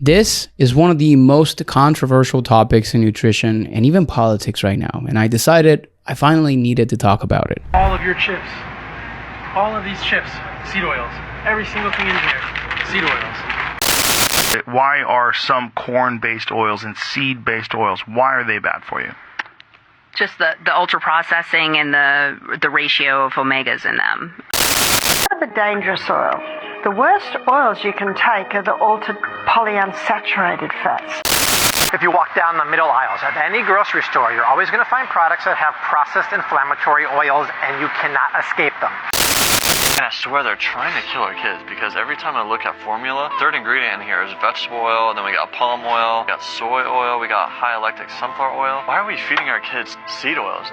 This is one of the most controversial topics in nutrition and even politics right now, and I decided I finally needed to talk about it. All of your chips, all of these chips, seed oils, every single thing in here, seed oils. Why are some corn-based oils and seed-based oils, why are they bad for you? Just the ultra processing and the ratio of omegas in them. The dangerous oil. The worst oils you can take are the altered polyunsaturated fats. If you walk down the middle aisles of any grocery store, you're always going to find products that have processed inflammatory oils, and you cannot escape them. And I swear they're trying to kill our kids, because every time I look at formula, third ingredient in here is vegetable oil, and then we got palm oil, we got soy oil, we got high lactic sunflower oil. Why are we feeding our kids seed oils?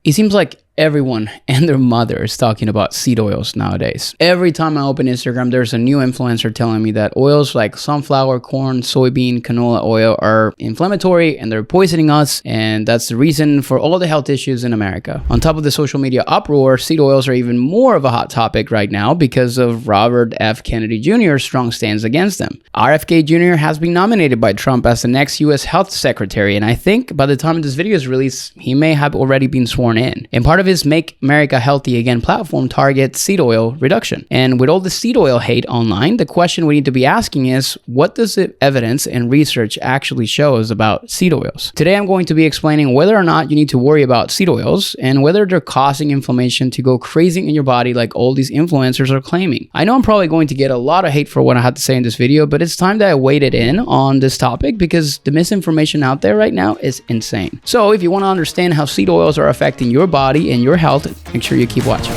It seems like everyone and their mother is talking about seed oils nowadays. Every time I open Instagram, there's a new influencer telling me that oils like sunflower, corn, soybean, canola oil are inflammatory and they're poisoning us, and that's the reason for all the health issues in America. On top of the social media uproar, seed oils are even more of a hot topic right now because of Robert F. Kennedy Jr.'s strong stance against them. RFK Jr. has been nominated by Trump as the next U.S. Health Secretary, and I think by the time this video is released, he may have already been sworn in. And part of his Make America Healthy Again platform targets seed oil reduction. And with all the seed oil hate online, the question we need to be asking is, what does the evidence and research actually shows about seed oils? Today, I'm going to be explaining whether or not you need to worry about seed oils and whether they're causing inflammation to go crazy in your body like all these influencers are claiming. I know I'm probably going to get a lot of hate for what I had to say in this video, but it's time that I waded in on this topic because the misinformation out there right now is insane. So if you want to understand how seed oils are affecting your body and your health, make sure you keep watching.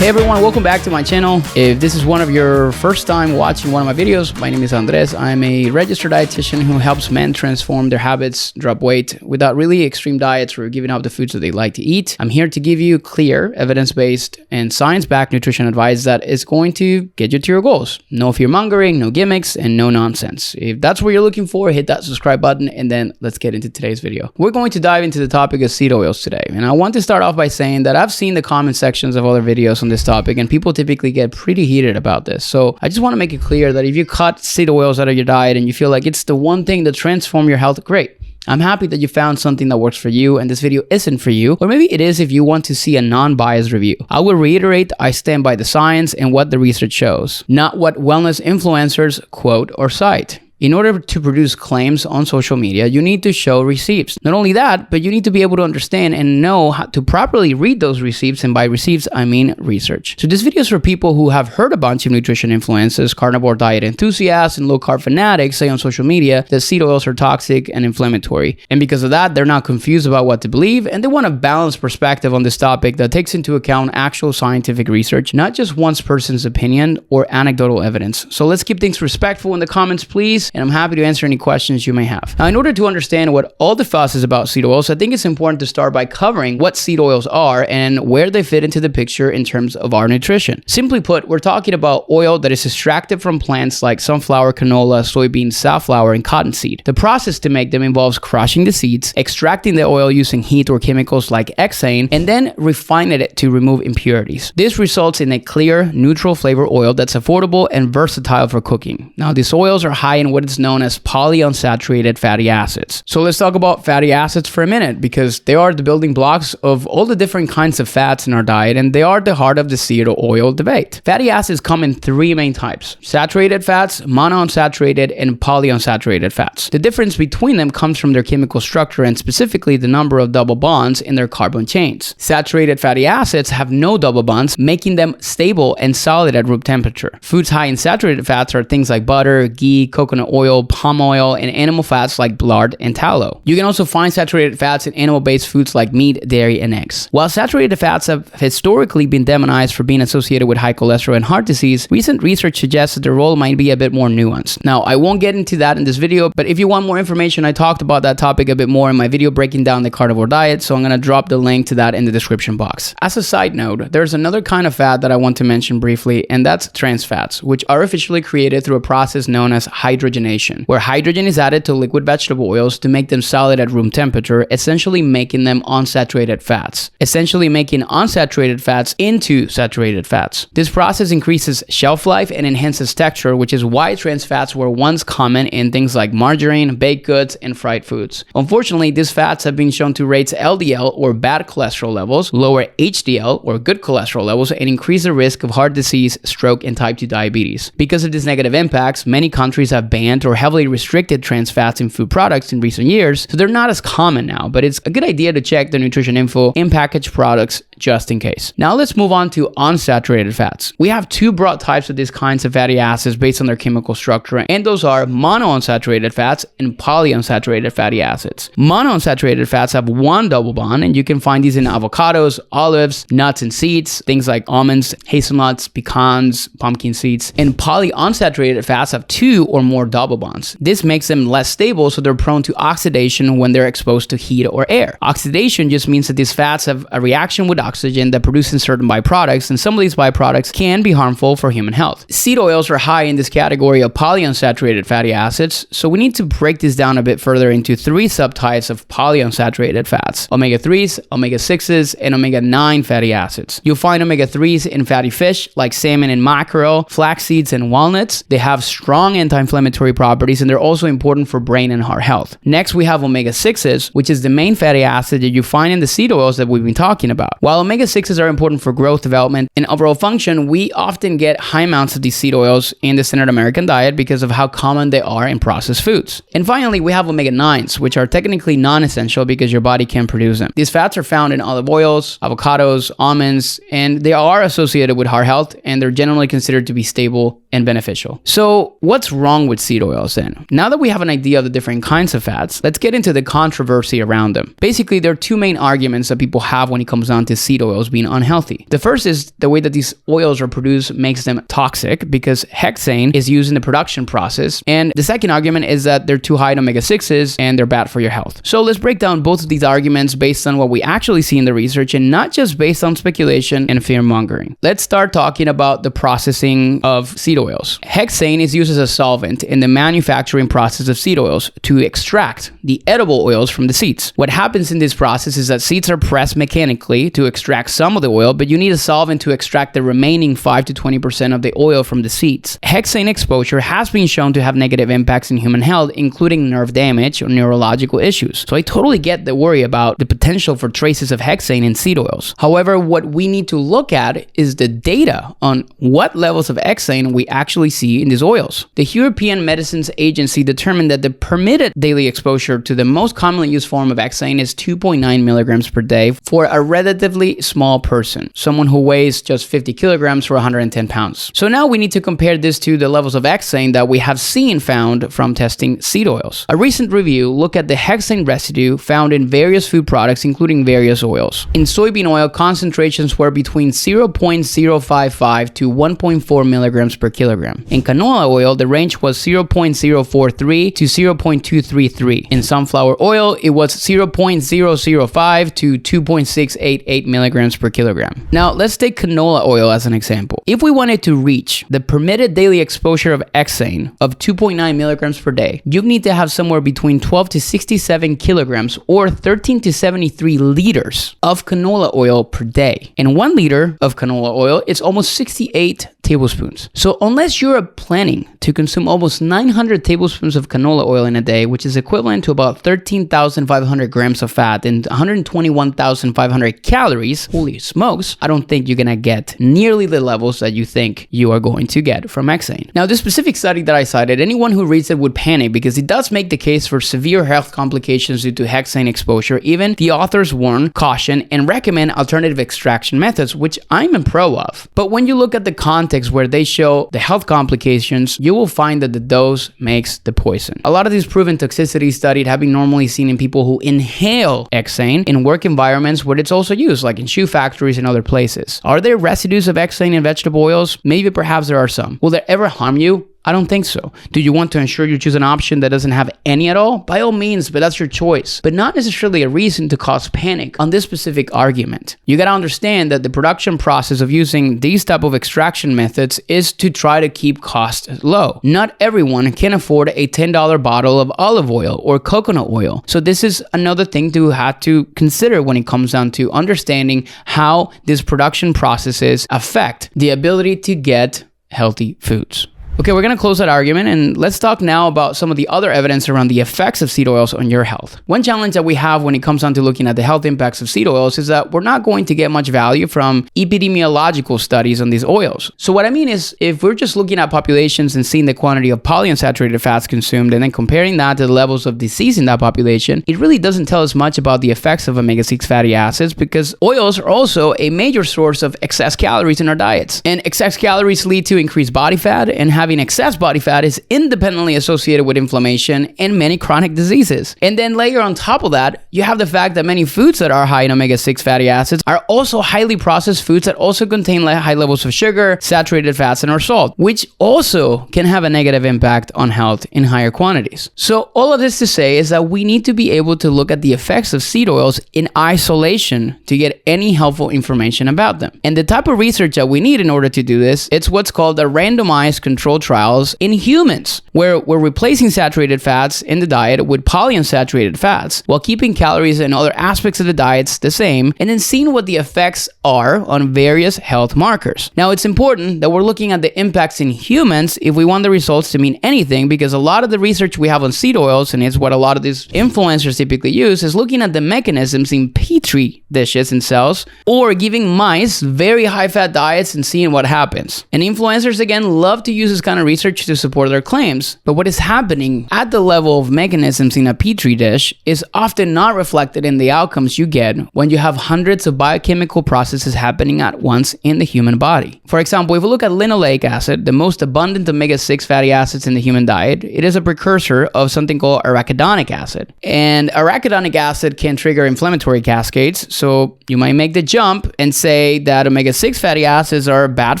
Hey everyone, welcome back to my channel. If this is one of your first time watching one of my videos, my name is Andres. I'm a registered dietitian who helps men transform their habits, drop weight without really extreme diets or giving up the foods that they like to eat. I'm here to give you clear, evidence-based, and science-backed nutrition advice that is going to get you to your goals. No fear-mongering, no gimmicks, and no nonsense. If that's what you're looking for, hit that subscribe button, and then let's get into today's video. We're going to dive into the topic of seed oils today, and I want to start off by saying that I've seen the comment sections of other videos on this topic, and people typically get pretty heated about this. So I just want to make it clear that if you cut seed oils out of your diet and you feel like it's the one thing that transforms your health, great. I'm happy that you found something that works for you and this video isn't for you, or maybe it is if you want to see a non-biased review. I will reiterate, I stand by the science and what the research shows, not what wellness influencers quote or cite. In order to produce claims on social media, you need to show receipts. Not only that, but you need to be able to understand and know how to properly read those receipts, and by receipts, I mean research. So this video is for people who have heard a bunch of nutrition influencers, carnivore diet enthusiasts, and low-carb fanatics say on social media that seed oils are toxic and inflammatory. And because of that, they're not confused about what to believe, and they want a balanced perspective on this topic that takes into account actual scientific research, not just one person's opinion or anecdotal evidence. So let's keep things respectful in the comments, please. And I'm happy to answer any questions you may have. Now, in order to understand what all the fuss is about seed oils, I think it's important to start by covering what seed oils are and where they fit into the picture in terms of our nutrition. Simply put, we're talking about oil that is extracted from plants like sunflower, canola, soybean, safflower, and cottonseed. The process to make them involves crushing the seeds, extracting the oil using heat or chemicals like Hexane, and then refining it to remove impurities. This results in a clear, neutral flavor oil that's affordable and versatile for cooking. Now, these oils are high in what is known as polyunsaturated fatty acids. So let's talk about fatty acids for a minute, because they are the building blocks of all the different kinds of fats in our diet, and they are the heart of the seed oil debate. Fatty acids come in three main types: saturated fats, monounsaturated, and polyunsaturated fats. The difference between them comes from their chemical structure and specifically the number of double bonds in their carbon chains. Saturated fatty acids have no double bonds, making them stable and solid at room temperature. Foods high in saturated fats are things like butter, ghee, coconut oil, palm oil, and animal fats like lard and tallow. You can also find saturated fats in animal-based foods like meat, dairy, and eggs. While saturated fats have historically been demonized for being associated with high cholesterol and heart disease, recent research suggests that their role might be a bit more nuanced. Now, I won't get into that in this video, but if you want more information, I talked about that topic a bit more in my video breaking down the carnivore diet, so I'm going to drop the link to that in the description box. As a side note, there's another kind of fat that I want to mention briefly, and that's trans fats, which are artificially created through a process known as hydrogenation. hydrogenation, where hydrogen is added to liquid vegetable oils to make them solid at room temperature, essentially making them unsaturated fats, essentially making unsaturated fats into saturated fats. This process increases shelf life and enhances texture, which is why trans fats were once common in things like margarine, baked goods, and fried foods. Unfortunately, these fats have been shown to raise LDL or bad cholesterol levels, lower HDL or good cholesterol levels, and increase the risk of heart disease, stroke, and type 2 diabetes. Because of these negative impacts, many countries have banned or heavily restricted trans fats in food products in recent years, so they're not as common now, but it's a good idea to check the nutrition info in packaged products just in case. Now let's move on to unsaturated fats. We have two broad types of these kinds of fatty acids based on their chemical structure, and those are monounsaturated fats and polyunsaturated fatty acids. Monounsaturated fats have one double bond, and you can find these in avocados, olives, nuts and seeds, things like almonds, hazelnuts, pecans, pumpkin seeds. And polyunsaturated fats have two or more double bonds. This makes them less stable, so they're prone to oxidation when they're exposed to heat or air. Oxidation just means that these fats have a reaction with oxygen that produces certain byproducts, and some of these byproducts can be harmful for human health. Seed oils are high in this category of polyunsaturated fatty acids, so we need to break this down a bit further into three subtypes of polyunsaturated fats: omega-3s, omega-6s, and omega-9 fatty acids. You'll find omega-3s in fatty fish like salmon and mackerel, flax seeds, and walnuts. They have strong anti-inflammatory properties, and they're also important for brain and heart health. Next, we have omega-6s, which is the main fatty acid that you find in the seed oils that we've been talking about. While omega-6s are important for growth, development, and overall function, we often get high amounts of these seed oils in the standard American diet because of how common they are in processed foods. And finally, we have omega-9s, which are technically non-essential because your body can produce them. These fats are found in olive oils, avocados, almonds, and they are associated with heart health, and they're generally considered to be stable and beneficial. So what's wrong with seed oils then? Now that we have an idea of the different kinds of fats, let's get into the controversy around them. Basically, there are two main arguments that people have when it comes down to seed oils being unhealthy. The first is the way that these oils are produced makes them toxic because hexane is used in the production process. And the second argument is that they're too high in omega-6s and they're bad for your health. So let's break down both of these arguments based on what we actually see in the research and not just based on speculation and fear-mongering. Let's start talking about the processing of seed oils. Hexane is used as a solvent in the manufacturing process of seed oils to extract the edible oils from the seeds. What happens in this process is that seeds are pressed mechanically to extract some of the oil, but you need a solvent to extract the remaining 5 to 20% of the oil from the seeds. Hexane exposure has been shown to have negative impacts in human health, including nerve damage or neurological issues. So I totally get the worry about the potential for traces of hexane in seed oils. However, what we need to look at is the data on what levels of hexane we actually see in these oils. The European Medicines Agency determined that the permitted daily exposure to the most commonly used form of hexane is 2.9 milligrams per day for a relatively small person, someone who weighs just 50 kilograms for 110 pounds. So now we need to compare this to the levels of hexane that we have seen found from testing seed oils. A recent review looked at the hexane residue found in various food products, including various oils. In soybean oil, concentrations were between 0.055 to 1.4 milligrams per kilogram. In canola oil, the range was 0.043 to 0.233. In sunflower oil, it was 0.005 to 2.688 milligrams per kilogram. Now, let's take canola oil as an example. If we wanted to reach the permitted daily exposure of hexane of 2.9 milligrams per day, you need to have somewhere between 12 to 67 kilograms or 13 to 73 liters of canola oil per day. And 1 liter of canola oil is almost 68 tablespoons. So unless you're planning to consume almost 900 tablespoons of canola oil in a day, which is equivalent to about 13,500 grams of fat and 121,500 calories, holy smokes, I don't think you're gonna get nearly the levels that you think you are going to get from hexane. Now, this specific study that I cited, anyone who reads it would panic because it does make the case for severe health complications due to hexane exposure. Even the authors warn, caution, and recommend alternative extraction methods, which I'm a pro of. But when you look at the context where they show the health complications, you will find that the dose makes the poison. A lot of these proven toxicity studies have been normally seen in people who inhale hexane in work environments where it's also used, like in shoe factories and other places. Are there residues of hexane in vegetable oils? Maybe perhaps there are some. Will they ever harm you? I don't think so. Do you want to ensure you choose an option that doesn't have any at all? By all means, but that's your choice. But not necessarily a reason to cause panic on this specific argument. You gotta understand that the production process of using these type of extraction methods is to try to keep costs low. Not everyone can afford a $10 bottle of olive oil or coconut oil. So this is another thing to have to consider when it comes down to understanding how these production processes affect the ability to get healthy foods. Okay, we're going to close that argument and let's talk now about some of the other evidence around the effects of seed oils on your health. One challenge that we have when it comes down to looking at the health impacts of seed oils is that we're not going to get much value from epidemiological studies on these oils. So what I mean is, if we're just looking at populations and seeing the quantity of polyunsaturated fats consumed and then comparing that to the levels of disease in that population, it really doesn't tell us much about the effects of omega-6 fatty acids, because oils are also a major source of excess calories in our diets. And excess calories lead to increased body fat, and having excess body fat is independently associated with inflammation and many chronic diseases. And then layer on top of that, you have the fact that many foods that are high in omega-6 fatty acids are also highly processed foods that also contain high levels of sugar, saturated fats, and or salt, which also can have a negative impact on health in higher quantities. So all of this to say is that we need to be able to look at the effects of seed oils in isolation to get any helpful information about them. And the type of research that we need in order to do this, it's what's called a randomized controlled trials in humans, where we're replacing saturated fats in the diet with polyunsaturated fats while keeping calories and other aspects of the diets the same, and then seeing what the effects are on various health markers. Now, it's important that we're looking at the impacts in humans if we want the results to mean anything, because a lot of the research we have on seed oils, and it's what a lot of these influencers typically use, is looking at the mechanisms in petri dishes and cells, or giving mice very high fat diets and seeing what happens. And influencers, again, love to use this kind of research to support their claims, but what is happening at the level of mechanisms in a petri dish is often not reflected in the outcomes you get when you have hundreds of biochemical processes happening at once in the human body. For example, if we look at linoleic acid, the most abundant omega-6 fatty acids in the human diet, it is a precursor of something called arachidonic acid. And arachidonic acid can trigger inflammatory cascades, so you might make the jump and say that omega-6 fatty acids are bad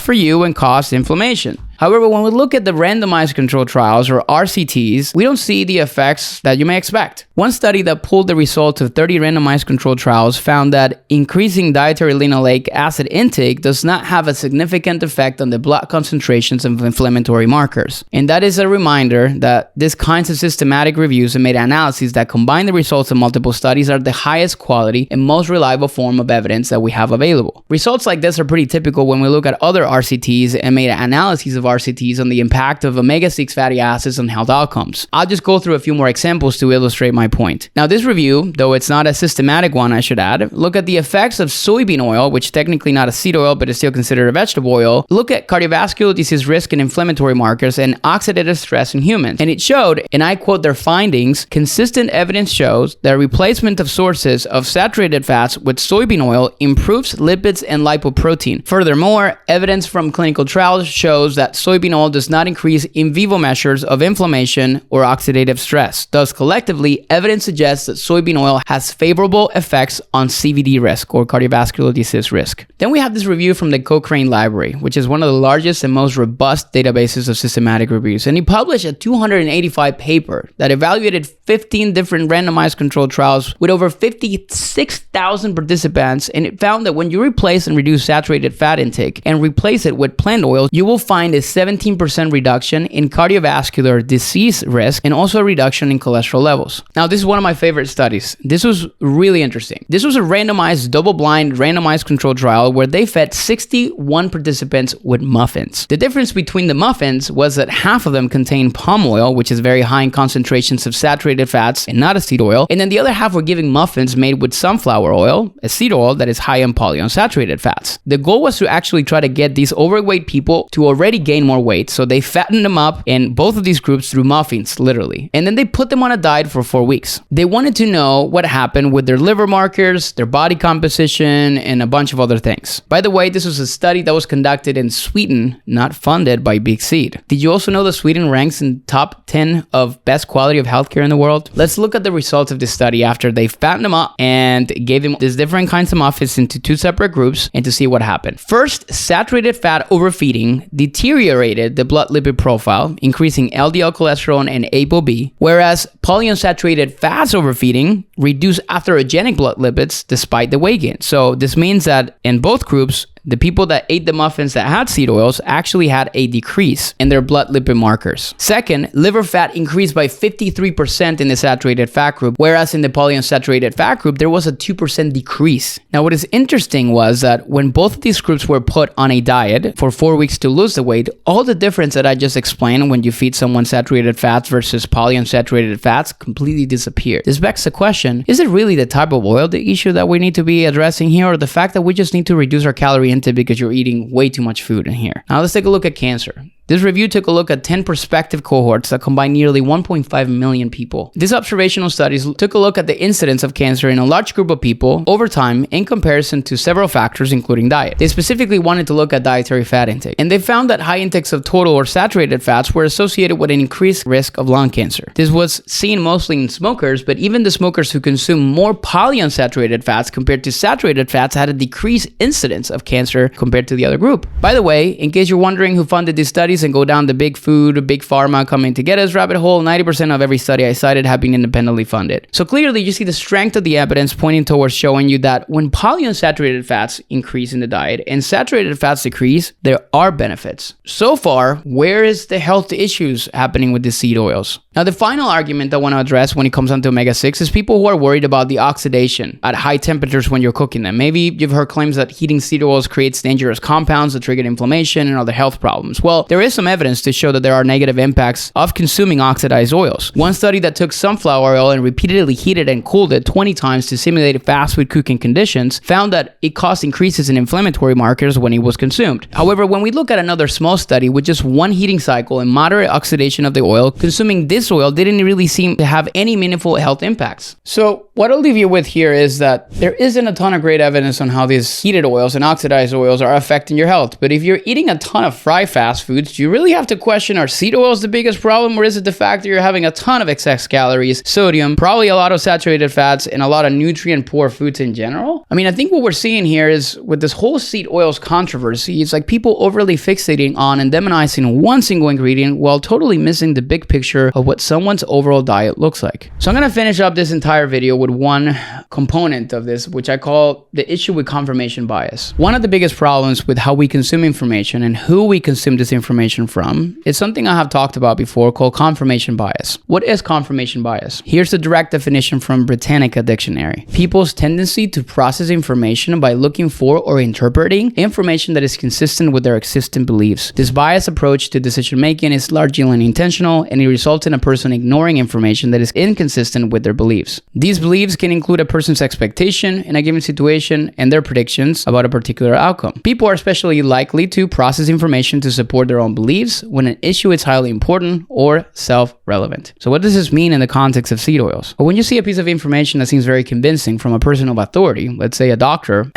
for you and cause inflammation. However, when we look at the randomized controlled trials, or RCTs, we don't see the effects that you may expect. One study that pulled the results of 30 randomized controlled trials found that increasing dietary linoleic acid intake does not have a significant effect on the blood concentrations of inflammatory markers. And that is a reminder that these kinds of systematic reviews and meta-analyses that combine the results of multiple studies are the highest quality and most reliable form of evidence that we have available. Results like this are pretty typical when we look at other RCTs and meta-analyses of RCTs on the impact of omega-6 fatty acids on health outcomes. I'll just go through a few more examples to illustrate my point. Now, this review, though it's not a systematic one, I should add, look at the effects of soybean oil, which technically not a seed oil, but is still considered a vegetable oil, look at cardiovascular disease risk and inflammatory markers and oxidative stress in humans. And it showed, and I quote their findings, consistent evidence shows that replacement of sources of saturated fats with soybean oil improves lipids and lipoprotein. Furthermore, evidence from clinical trials shows that soybean oil does not increase in vivo measures of inflammation or oxidative stress. Thus, collectively, evidence suggests that soybean oil has favorable effects on CVD risk, or cardiovascular disease risk. Then we have this review from the Cochrane Library, which is one of the largest and most robust databases of systematic reviews. And he published a 285 paper that evaluated 15 different randomized controlled trials with over 56,000 participants, and it found that when you replace and reduce saturated fat intake and replace it with plant oil, you will find a 17% reduction in cardiovascular disease risk and also a reduction in cholesterol levels. Now, this is one of my favorite studies. This was really interesting. This was a randomized, double-blind, randomized controlled trial where they fed 61 participants with muffins. The difference between the muffins was that half of them contained palm oil, which is very high in concentrations of saturated fats and not a seed oil, and then the other half were giving muffins made with sunflower oil, a seed oil that is high in polyunsaturated fats. The goal was to actually try to get these overweight people to already gain more weight, so they fattened them up in both of these groups through muffins, literally. And then they put them on a diet for 4 weeks. They wanted to know what happened with their liver markers, their body composition, and a bunch of other things. By the way, this was a study that was conducted in Sweden, not funded by Big Seed. Did you also know that Sweden ranks in top 10 of best quality of healthcare in the world? Let's look at the results of this study after they fattened them up and gave them these different kinds of muffins into 2 separate groups and to see what happened. First, saturated fat overfeeding deteriorated deteriorated the blood lipid profile, increasing LDL cholesterol and ApoB, whereas polyunsaturated fats overfeeding reduced atherogenic blood lipids despite the weight gain. So this means that in both groups, the people that ate the muffins that had seed oils actually had a decrease in their blood lipid markers. Second, liver fat increased by 53% in the saturated fat group, whereas in the polyunsaturated fat group, there was a 2% decrease. Now, what is interesting was that when both of these groups were put on a diet for 4 weeks to lose the weight, all the difference that I just explained when you feed someone saturated fats versus polyunsaturated fats completely disappeared. This begs the question, is it really the type of oil the issue that we need to be addressing here, or the fact that we just need to reduce our calorie intake because you're eating way too much food in here? Now let's take a look at cancer. This review took a look at 10 prospective cohorts that combined nearly 1.5 million people. These observational studies took a look at the incidence of cancer in a large group of people over time in comparison to several factors, including diet. They specifically wanted to look at dietary fat intake, and they found that high intakes of total or saturated fats were associated with an increased risk of lung cancer. This was seen mostly in smokers, but even the smokers who consume more polyunsaturated fats compared to saturated fats had a decreased incidence of cancer compared to the other group. By the way, in case you're wondering who funded these studies and go down the big food, big pharma coming to get us rabbit hole, 90% of every study I cited have been independently funded. So clearly you see the strength of the evidence pointing towards showing you that when polyunsaturated fats increase in the diet and saturated fats decrease, there are benefits. So far, where is the health issues happening with the seed oils? Now, the final argument I want to address when it comes down to omega-6 is people who are worried about the oxidation at high temperatures when you're cooking them. Maybe you've heard claims that heating seed oils creates dangerous compounds that trigger inflammation and other health problems. Well, there is some evidence to show that there are negative impacts of consuming oxidized oils. One study that took sunflower oil and repeatedly heated and cooled it 20 times to simulate fast food cooking conditions found that it caused increases in inflammatory markers when it was consumed. However, when we look at another small study with just one heating cycle and moderate oxidation of the oil, consuming this oil didn't really seem to have any meaningful health impacts. So what I'll leave you with here is that there isn't a ton of great evidence on how these heated oils and oxidized oils are affecting your health. But if you're eating a ton of fried fast foods, you really have to question, are seed oils the biggest problem, or is it the fact that you're having a ton of excess calories, sodium, probably a lot of saturated fats, and a lot of nutrient poor foods in general? I mean, I think what we're seeing here is with this whole seed oils controversy, it's like people overly fixating on and demonizing one single ingredient while totally missing the big picture of what someone's overall diet looks like. So I'm going to finish up this entire video with one component of this, which I call the issue with confirmation bias. One of the biggest problems with how we consume information and who we consume this information from is something I have talked about before called confirmation bias. What is confirmation bias? Here's the direct definition from Britannica Dictionary. People's tendency to process information by looking for or interpreting information that is consistent with their existing beliefs. This biased approach to decision making is largely unintentional, and it results in a person ignoring information that is inconsistent with their beliefs. These beliefs can include a person's expectation in a given situation and their predictions about a particular outcome. People are especially likely to process information to support their own beliefs when an issue is highly important or self-relevant. So what does this mean in the context of seed oils? Well, when you see a piece of information that seems very convincing from a person of authority, let's say a doctor,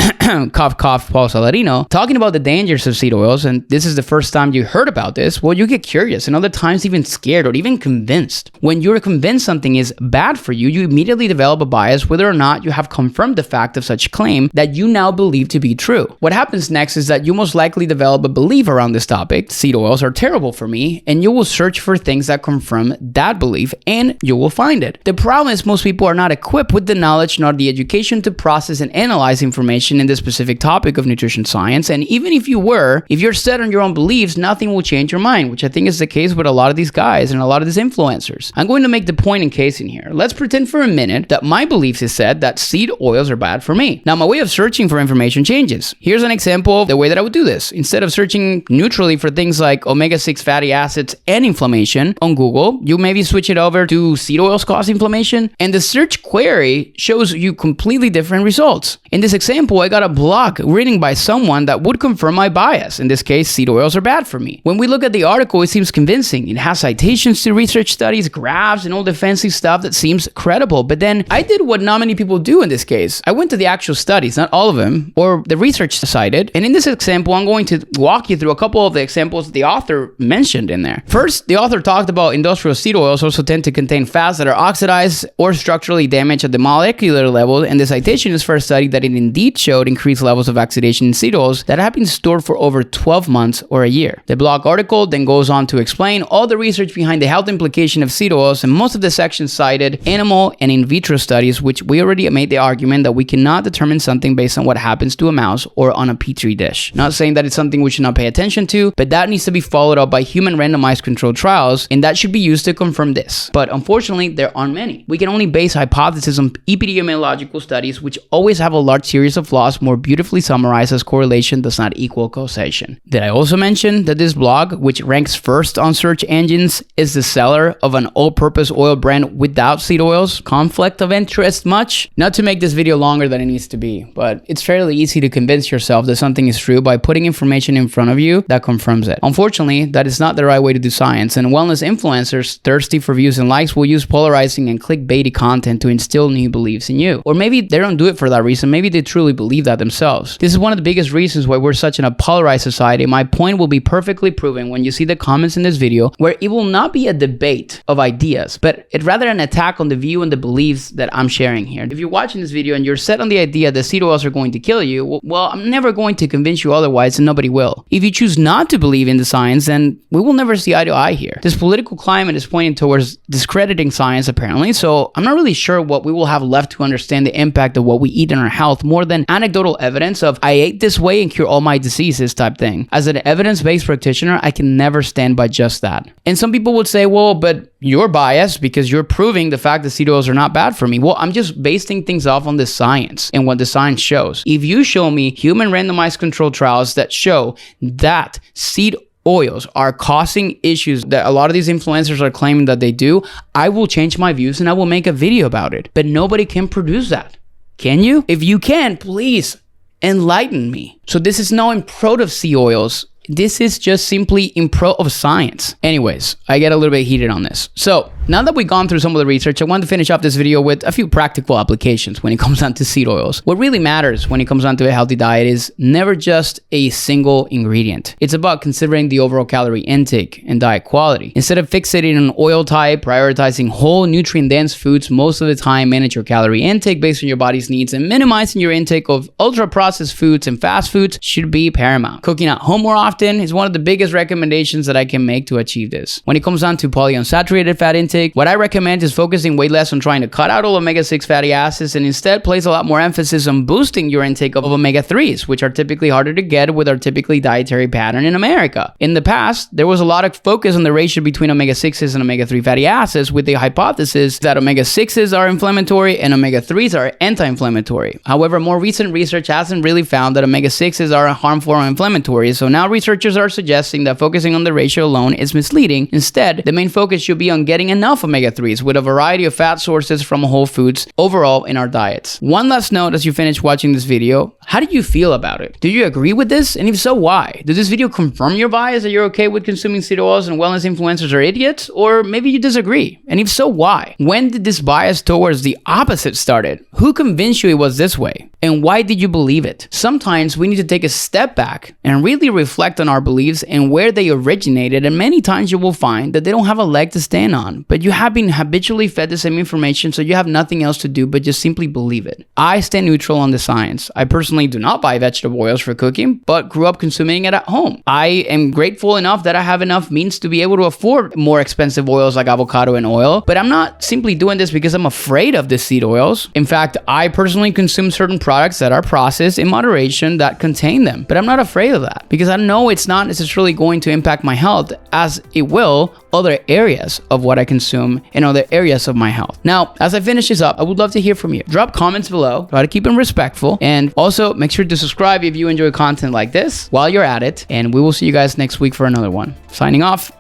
cough, cough, Paul Saladino, talking about the dangers of seed oils, and this is the first time you heard about this, well, you get curious and other times even scared or even convinced. When you're convinced something is bad for you, you immediately develop a bias whether or not you have confirmed the fact of such claim that you now believe to be true. What happens next is that you most likely develop a belief around this topic. Seed oils are terrible for me, and you will search for things that confirm that belief, and you will find it. The problem is most people are not equipped with the knowledge nor the education to process and analyze information in the specific topic of nutrition science, and even if you were, if you're set on your own beliefs, nothing will change your mind, which I think is the case with a lot of these guys and a lot of these influencers. I'm going to make the point in case in here. Let's pretend for a minute that my beliefs is said that seed oils are bad for me. Now, my way of searching for information changes. Here's an example of the way that I would do this. Instead of searching neutrally for things like omega-6 fatty acids and inflammation on Google, you maybe switch it over to seed oils cause inflammation, and the search query shows you completely different results. In this example, I got a blog written by someone that would confirm my bias. In this case, seed oils are bad for me. When we look at the article, it seems convincing. It has citations to research studies, graphs, and all the fancy stuff that seems credible. But then I did what not many people do in this case. I went to the actual studies, not all of them, or the research cited. And in this example, I'm going to walk you through a couple of the examples the author mentioned in there. First, the author talked about industrial seed oils also tend to contain fats that are oxidized or structurally damaged at the molecular level. And the citation is for a study that it indeed showed increased levels of oxidation in seed oils that have been stored for over 12 months or a year. The blog article then goes on to explain all the research behind the health implication of seed oils, and most of the sections cited animal and in vitro studies, which we already made the argument that we cannot determine something based on what happens to a mouse or on a petri dish. Not saying that it's something we should not pay attention to, but that needs to be followed up by human randomized controlled trials, and that should be used to confirm this. But unfortunately, there aren't many. We can only base hypotheses on epidemiological studies, which always have a large series of flaws, more beautifully summarized as correlation does not equal causation. Did I also mention that this blog, which ranks first on search engines, is the seller of an all-purpose oil brand without seed oils? Conflict of interest much? Not to make this video longer than it needs to be, but it's fairly easy to convince yourself that something is true by putting information in front of you that confirms it. Unfortunately, that is not the right way to do science, and wellness influencers thirsty for views and likes will use polarizing and clickbaity content to instill new beliefs in you. Or maybe they don't do it for that reason, maybe they truly believe that themselves. This is one of the biggest reasons why we're such a polarized society. My point will be perfectly proven when you see the comments in this video, where it will not be a debate of ideas, but it rather an attack on the view and the beliefs that I'm sharing here. If you're watching this video and you're set on the idea that seed oils are going to kill you, well, I'm never going to convince you otherwise, and nobody will. If you choose not to believe in the science, then we will never see eye to eye here. This political climate is pointing towards discrediting science, apparently, so I'm not really sure what we will have left to understand the impact of what we eat on our health, more than anecdotal evidence of I ate this way and cure all my diseases type thing. As an evidence-based practitioner, I can never stand by just that. And some people would say, well, but you're biased because you're proving the fact that seed oils are not bad for me. Well, I'm just basing things off on the science and what the science shows. If you show me human randomized controlled trials that show that seed oils are causing issues that a lot of these influencers are claiming that they do, I will change my views and I will make a video about it. But nobody can produce that. Can you? If you can, please enlighten me. So this is now in pro of seed oils. This is just simply in pro of science. Anyways, I get a little bit heated on this. So now that we've gone through some of the research, I want to finish off this video with a few practical applications when it comes down to seed oils. What really matters when it comes down to a healthy diet is never just a single ingredient. It's about considering the overall calorie intake and diet quality. Instead of fixating on oil type, prioritizing whole nutrient-dense foods most of the time, manage your calorie intake based on your body's needs, and minimizing your intake of ultra-processed foods and fast foods should be paramount. Cooking at home more often is one of the biggest recommendations that I can make to achieve this. When it comes down to polyunsaturated fat intake, what I recommend is focusing way less on trying to cut out all omega-6 fatty acids and instead place a lot more emphasis on boosting your intake of omega-3s, which are typically harder to get with our typically dietary pattern in America. In the past, there was a lot of focus on the ratio between omega-6s and omega-3 fatty acids with the hypothesis that omega-6s are inflammatory and omega-3s are anti-inflammatory. However, more recent research hasn't really found that omega-6s are harmful or inflammatory, so now researchers are suggesting that focusing on the ratio alone is misleading. Instead, the main focus should be on getting enough omega-3s with a variety of fat sources from whole foods overall in our diets. One last note as you finish watching this video, how do you feel about it? Do you agree with this? And if so, why? Did this video confirm your bias that you're okay with consuming seed oils and wellness influencers are idiots? Or maybe you disagree? And if so, why? When did this bias towards the opposite started? Who convinced you it was this way? And why did you believe it? Sometimes we need to take a step back and really reflect on our beliefs and where they originated, and many times you will find that they don't have a leg to stand on, but you have been habitually fed the same information, so you have nothing else to do but just simply believe it. I stand neutral on the science. I personally do not buy vegetable oils for cooking, but grew up consuming it at home. I am grateful enough that I have enough means to be able to afford more expensive oils like avocado and oil, but I'm not simply doing this because I'm afraid of the seed oils. In fact, I personally consume certain products that are processed in moderation that contain them, but I'm not afraid of that because I know it's not necessarily going to impact my health as it will other areas of what I consume and other areas of my health. Now, as I finish this up, I would love to hear from you. Drop comments below, try to keep them respectful, and also make sure to subscribe if you enjoy content like this while you're at it, and we will see you guys next week for another one. Signing off.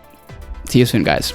See you soon, guys.